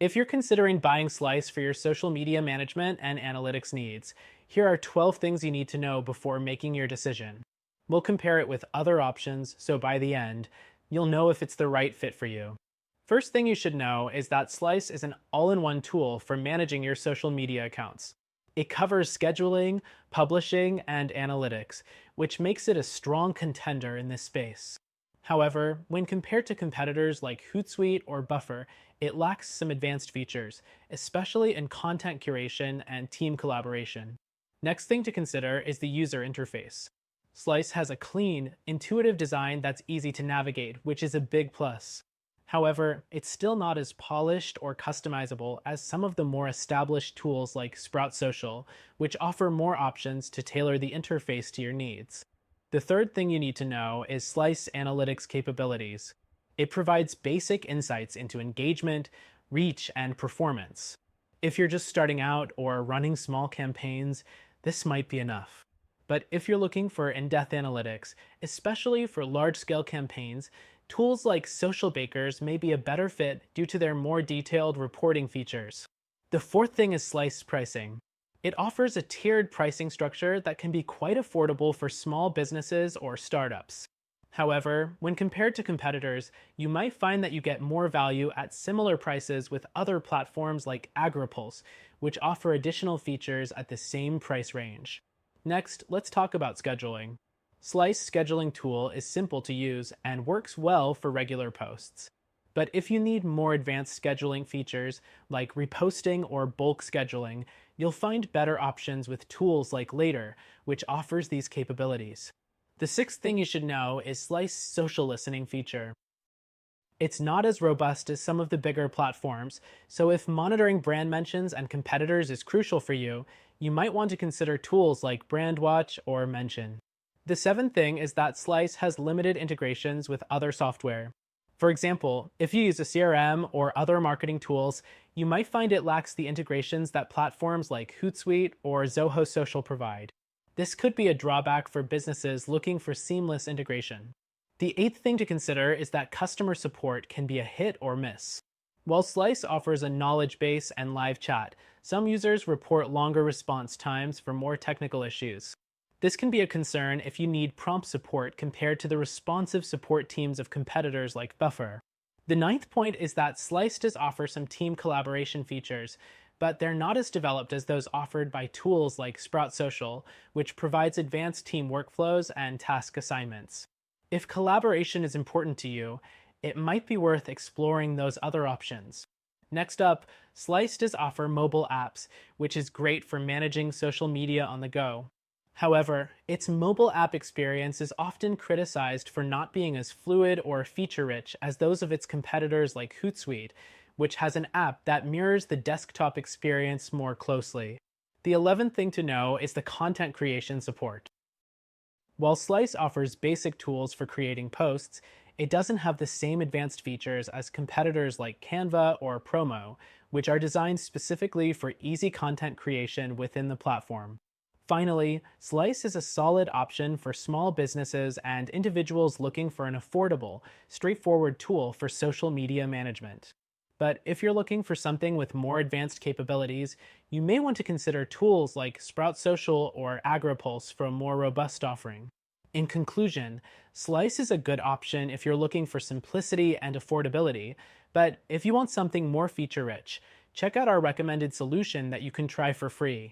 If you're considering buying Slyce for your social media management and analytics needs, here are 12 things you need to know before making your decision. We'll compare it with other options, so by the end, you'll know if it's the right fit for you. First thing you should know is that Slyce is an all-in-one tool for managing your social media accounts. It covers scheduling, publishing, and analytics, which makes it a strong contender in this space. However, when compared to competitors like Hootsuite or Buffer, it lacks some advanced features, especially in content curation and team collaboration. Next thing to consider is the user interface. Slyce has a clean, intuitive design that's easy to navigate, which is a big plus. However, it's still not as polished or customizable as some of the more established tools like Sprout Social, which offer more options to tailor the interface to your needs. The third thing you need to know is Slyce Analytics capabilities. It provides basic insights into engagement, reach, and performance. If you're just starting out or running small campaigns, this might be enough. But if you're looking for in-depth analytics, especially for large-scale campaigns, tools like Social Bakers may be a better fit due to their more detailed reporting features. The fourth thing is Slyce pricing. It offers a tiered pricing structure that can be quite affordable for small businesses or startups. However, when compared to competitors, you might find that you get more value at similar prices with other platforms like AgriPulse, which offer additional features at the same price range. Next, let's talk about scheduling. Slyce scheduling tool is simple to use and works well for regular posts. But if you need more advanced scheduling features like reposting or bulk scheduling, you'll find better options with tools like Later, which offers these capabilities. The sixth thing you should know is Slyce social listening feature. It's not as robust as some of the bigger platforms, so if monitoring brand mentions and competitors is crucial for you, you might want to consider tools like Brandwatch or Mention. The seventh thing is that Slyce has limited integrations with other software. For example, if you use a CRM or other marketing tools, you might find it lacks the integrations that platforms like Hootsuite or Zoho Social provide. This could be a drawback for businesses looking for seamless integration. The eighth thing to consider is that customer support can be a hit or miss. While Slyce offers a knowledge base and live chat, some users report longer response times for more technical issues. This can be a concern if you need prompt support compared to the responsive support teams of competitors like Buffer. The ninth point is that Slyce does offer some team collaboration features, but they're not as developed as those offered by tools like Sprout Social, which provides advanced team workflows and task assignments. If collaboration is important to you, it might be worth exploring those other options. Next up, Slyce does offer mobile apps, which is great for managing social media on the go. However, its mobile app experience is often criticized for not being as fluid or feature-rich as those of its competitors like Hootsuite, which has an app that mirrors the desktop experience more closely. The 11th thing to know is the content creation support. While Slyce offers basic tools for creating posts, it doesn't have the same advanced features as competitors like Canva or Promo, which are designed specifically for easy content creation within the platform. Finally, Slyce is a solid option for small businesses and individuals looking for an affordable, straightforward tool for social media management. But if you're looking for something with more advanced capabilities, you may want to consider tools like Sprout Social or AgriPulse for a more robust offering. In conclusion, Slyce is a good option if you're looking for simplicity and affordability, but if you want something more feature-rich, check out our recommended solution that you can try for free.